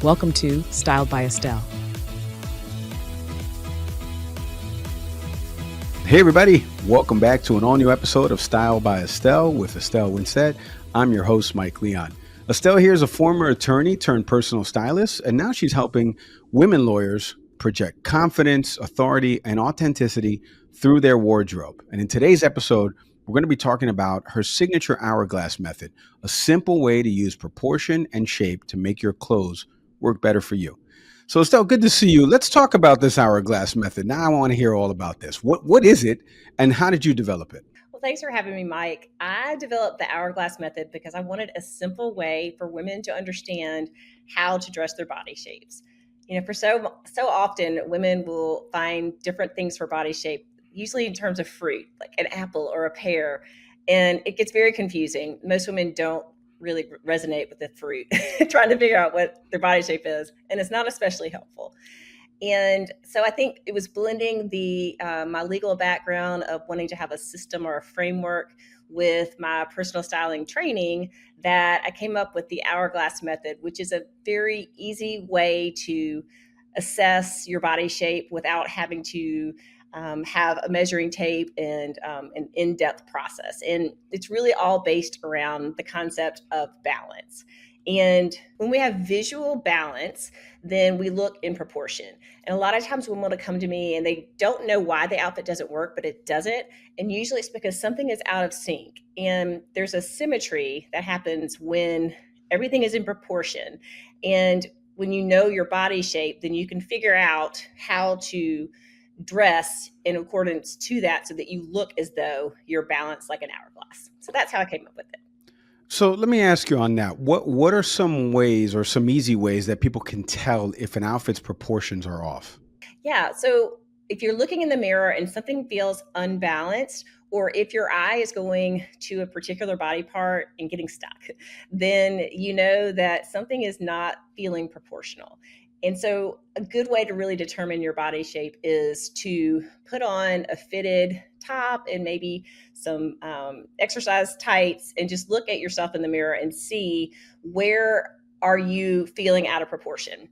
Welcome to Styled by Estelle. Hey everybody, welcome back to an all-new episode of Style by Estelle with Estelle Winsett. I'm your host, Mike Leon. Estelle here is a former attorney turned personal stylist, and now she's helping women lawyers project confidence, authority, and authenticity through their wardrobe. And in today's episode, we're going to be talking about her signature hourglass method, a simple way to use proportion and shape to make your clothes work better for you. So Estelle, good to see you. Let's talk about this hourglass method. Now I want to hear all about this. What is it and how did you develop it? Well, thanks for having me, Mike. I developed the Hourglass Method because I wanted a simple way for women to understand how to dress their body shapes. For so often, women will find different things for body shape, usually in terms of fruit, like an apple or a pear, and it gets very confusing. Most women don't really resonate with the fruit, trying to figure out what their body shape is, and it's not especially helpful. And so I think it was blending my legal background of wanting to have a system or a framework with my personal styling training that I came up with the Hourglass Method, which is a very easy way to assess your body shape without having to have a measuring tape and an in-depth process. And it's really all based around the concept of balance. And when we have visual balance, then we look in proportion. And a lot of times women want to come to me and they don't know why the outfit doesn't work, but it doesn't. And usually it's because something is out of sync. And there's a symmetry that happens when everything is in proportion. And when you know your body shape, then you can figure out how to dress in accordance to that so that you look as though you're balanced like an hourglass. So that's how I came up with it. So let me ask you on that. What are some ways or some easy ways that people can tell if an outfit's proportions are off? Yeah. So if you're looking in the mirror and something feels unbalanced, or if your eye is going to a particular body part and getting stuck, then you know that something is not feeling proportional. And so a good way to really determine your body shape is to put on a fitted top and maybe some exercise tights and just look at yourself in the mirror and see where are you feeling out of proportion.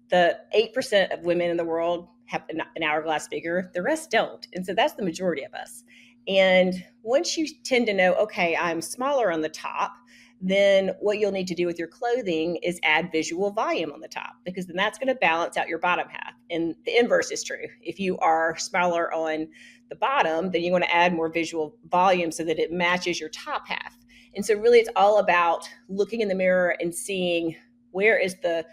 The 8% of women in the world have an hourglass figure, the rest don't. And so that's the majority of us. And once you tend to know, okay, I'm smaller on the top, then what you'll need to do with your clothing is add visual volume on the top, because then that's going to balance out your bottom half. And the inverse is true. If you are smaller on the bottom, then you want to add more visual volume so that it matches your top half. And so really it's all about looking in the mirror and seeing where is the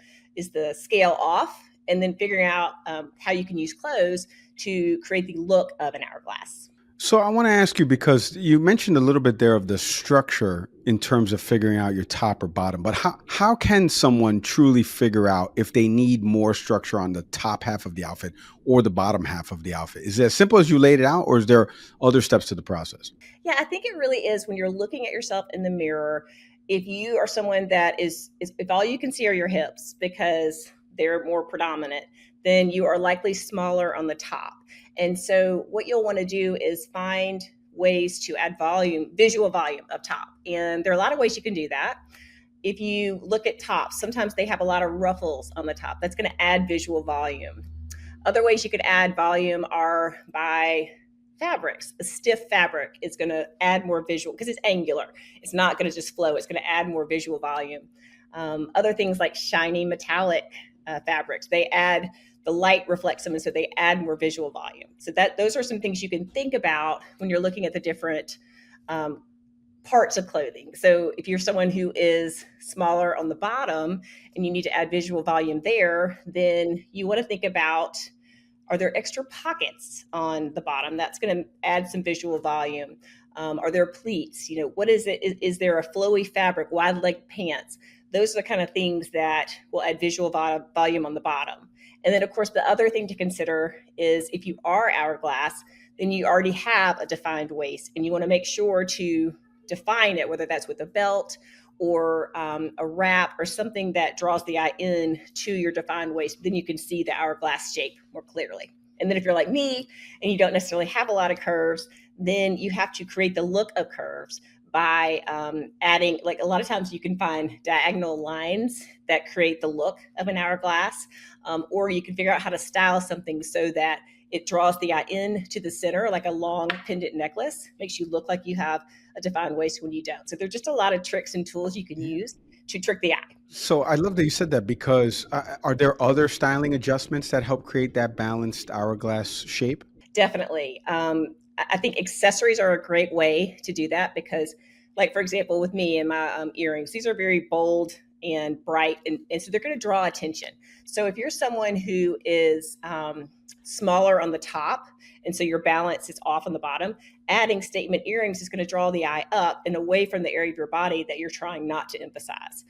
scale off, and then figuring out how you can use clothes to create the look of an hourglass. So I want to ask you, because you mentioned a little bit there of the structure in terms of figuring out your top or bottom, but how can someone truly figure out if they need more structure on the top half of the outfit or the bottom half of the outfit? Is it as simple as you laid it out, or is there other steps to the process? Yeah, I think it really is when you're looking at yourself in the mirror. If you are someone that is if all you can see are your hips because they're more predominant, then you are likely smaller on the top. And so what you'll want to do is find ways to add volume, visual volume up top. And there are a lot of ways you can do that. If you look at tops, sometimes they have a lot of ruffles on the top. That's going to add visual volume. Other ways you could add volume are by fabrics. A stiff fabric is going to add more visual because it's angular. It's not going to just flow. It's going to add more visual volume. Other things like shiny metallic fabrics, the light reflects them, and so they add more visual volume. So those are some things you can think about when you're looking at the different parts of clothing. So if you're someone who is smaller on the bottom and you need to add visual volume there, then you want to think about, are there extra pockets on the bottom? That's going to add some visual volume. Are there pleats? What is it? Is there a flowy fabric, wide leg pants? Those are the kind of things that will add visual volume on the bottom. And then, of course, the other thing to consider is if you are hourglass, then you already have a defined waist, and you want to make sure to define it, whether that's with a belt or a wrap or something that draws the eye in to your defined waist. Then you can see the hourglass shape more clearly. And then if you're like me and you don't necessarily have a lot of curves, then you have to create the look of curves by adding, like a lot of times you can find diagonal lines that create the look of an hourglass, or you can figure out how to style something so that it draws the eye in to the center, like a long pendant necklace, makes you look like you have a defined waist when you don't. So there's just a lot of tricks and tools you can use to trick the eye. So I love that you said that because are there other styling adjustments that help create that balanced hourglass shape? Definitely. I think accessories are a great way to do that because, like, for example, with me and my earrings, these are very bold and bright, and so they're going to draw attention. So if you're someone who is smaller on the top, and so your balance is off on the bottom, adding statement earrings is going to draw the eye up and away from the area of your body that you're trying not to emphasize.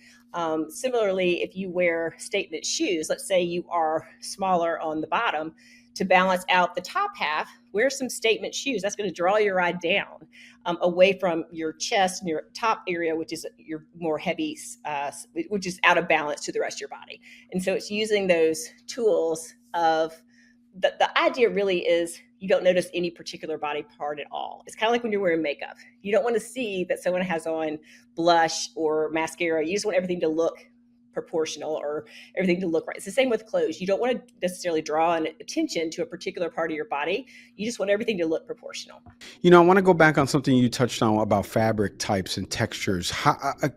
Similarly, if you wear statement shoes, let's say you are smaller on the bottom, to balance out the top half, wear some statement shoes. That's going to draw your eye down away from your chest and your top area, which is your more heavy, which is out of balance to the rest of your body. And so it's using those tools of the idea really is you don't notice any particular body part at all. It's kind of like when you're wearing makeup. You don't want to see that someone has on blush or mascara. You just want everything to look proportional or everything to look right. It's the same with clothes. You don't want to necessarily draw an attention to a particular part of your body. You just want everything to look proportional. I want to go back on something you touched on about fabric types and textures.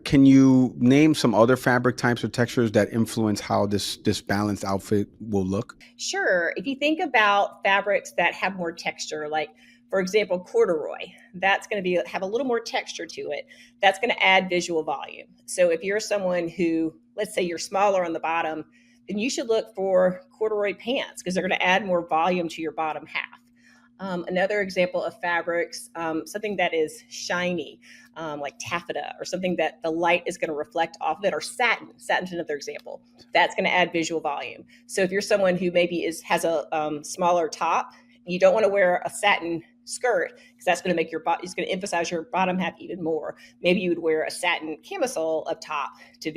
Can you name some other fabric types or textures that influence how this balanced outfit will look? Sure. If you think about fabrics that have more texture, like for example, corduroy, that's going to have a little more texture to it. That's going to add visual volume. So if you're someone who, let's say you're smaller on the bottom, then you should look for corduroy pants because they're going to add more volume to your bottom half. Another example of fabrics, something that is shiny, like taffeta, or something that the light is going to reflect off of it, or satin. Satin's another example. That's going to add visual volume. So if you're someone who maybe has a smaller top, you don't want to wear a satin skirt because that's going to make it's going to emphasize your bottom half even more. Maybe you would wear a satin camisole up top to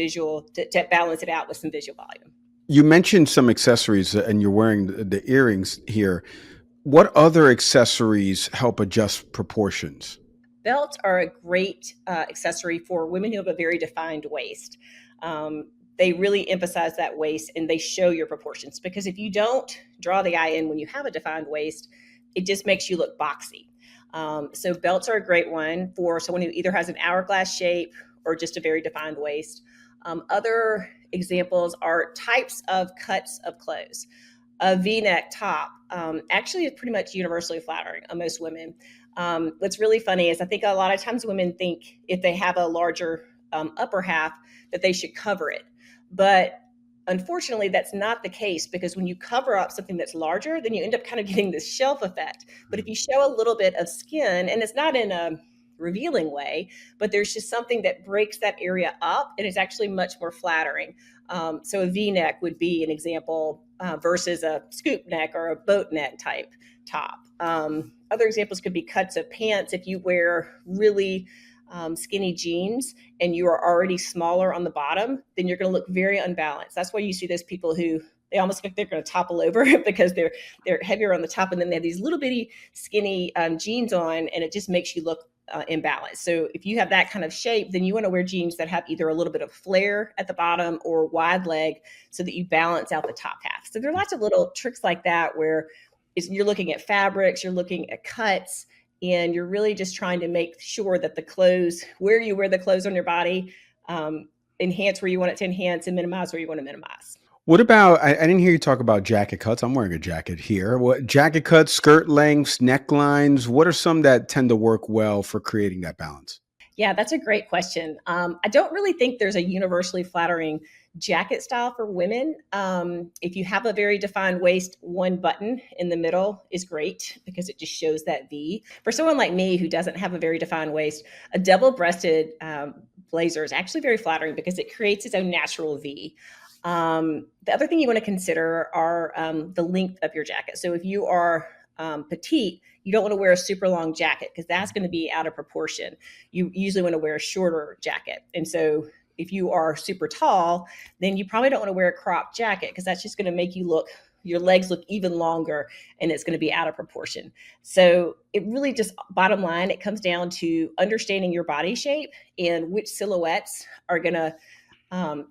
balance it out with some visual volume. You mentioned some accessories and you're wearing the earrings here. What other accessories help adjust proportions? Belts are a great accessory for women who have a very defined waist. They really emphasize that waist and they show your proportions, because if you don't draw the eye in when you have a defined waist, it just makes you look boxy. So belts are a great one for someone who either has an hourglass shape or just a very defined waist. Other examples are types of cuts of clothes. A V-neck top actually is pretty much universally flattering on most women. What's really funny is I think a lot of times women think if they have a larger upper half that they should cover it. But unfortunately, that's not the case, because when you cover up something that's larger, then you end up kind of getting this shelf effect. But if you show a little bit of skin, and it's not in a revealing way, but there's just something that breaks that area up, and it's actually much more flattering. So a V-neck would be an example versus a scoop neck or a boat neck type top. Other examples could be cuts of pants. If you wear really skinny jeans and you are already smaller on the bottom, then you're going to look very unbalanced. That's why you see those people who they almost think they're going to topple over because they're heavier on the top, and then they have these little bitty skinny jeans on, and it just makes you look imbalanced. So if you have that kind of shape, then you want to wear jeans that have either a little bit of flare at the bottom or wide leg so that you balance out the top half. So there are lots of little tricks like that where you're looking at fabrics, you're looking at cuts, and you're really just trying to make sure that the clothes, where you wear the clothes on your body, enhance where you want it to enhance and minimize where you want to minimize. What about, I didn't hear you talk about jacket cuts. I'm wearing a jacket here. What jacket cuts, skirt lengths, necklines, what are some that tend to work well for creating that balance? Yeah, that's a great question. I don't really think there's a universally flattering jacket style for women. If you have a very defined waist, one button in the middle is great because it just shows that V. For someone like me who doesn't have a very defined waist, a double-breasted blazer is actually very flattering because it creates its own natural V. The other thing you want to consider are the length of your jacket. So if you are petite, you don't want to wear a super long jacket because that's going to be out of proportion. You usually want to wear a shorter jacket. And so if you are super tall, then you probably don't want to wear a cropped jacket because that's just going to make you look your legs look even longer and it's going to be out of proportion. So it really just, bottom line, it comes down to understanding your body shape and which silhouettes are going to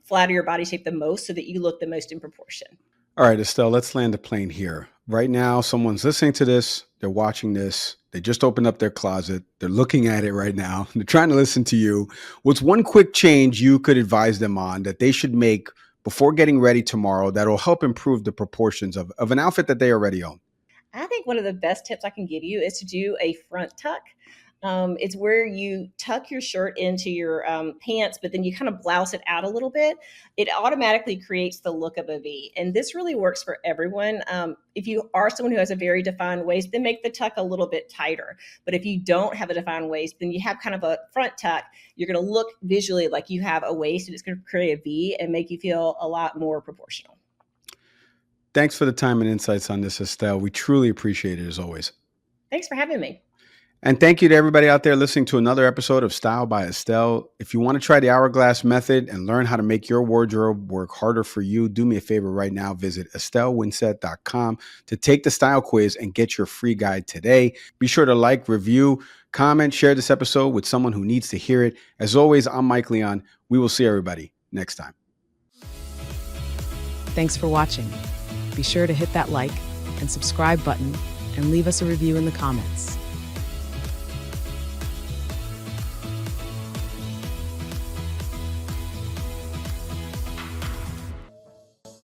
flatter your body shape the most so that you look the most in proportion. All right, Estelle, let's land the plane here. Right now, someone's listening to this, they're watching this, they just opened up their closet, they're looking at it right now, they're trying to listen to you. What's one quick change you could advise them on that they should make before getting ready tomorrow that'll help improve the proportions of an outfit that they already own? I think one of the best tips I can give you is to do a front tuck. It's where you tuck your shirt into your pants, but then you kind of blouse it out a little bit. It automatically creates the look of a V. And this really works for everyone. If you are someone who has a very defined waist, then make the tuck a little bit tighter. But if you don't have a defined waist, then you have kind of a front tuck. You're going to look visually like you have a waist, and it's going to create a V and make you feel a lot more proportional. Thanks for the time and insights on this, Estelle. We truly appreciate it as always. Thanks for having me. And thank you to everybody out there listening to another episode of Style by Estelle. If you want to try the Hourglass Method and learn how to make your wardrobe work harder for you, do me a favor right now. Visit EstelleWinsett.com to take the style quiz and get your free guide today. Be sure to like, review, comment, share this episode with someone who needs to hear it. As always, I'm Mike Leon. We will see everybody next time. Thanks for watching. Be sure to hit that like and subscribe button and leave us a review in the comments.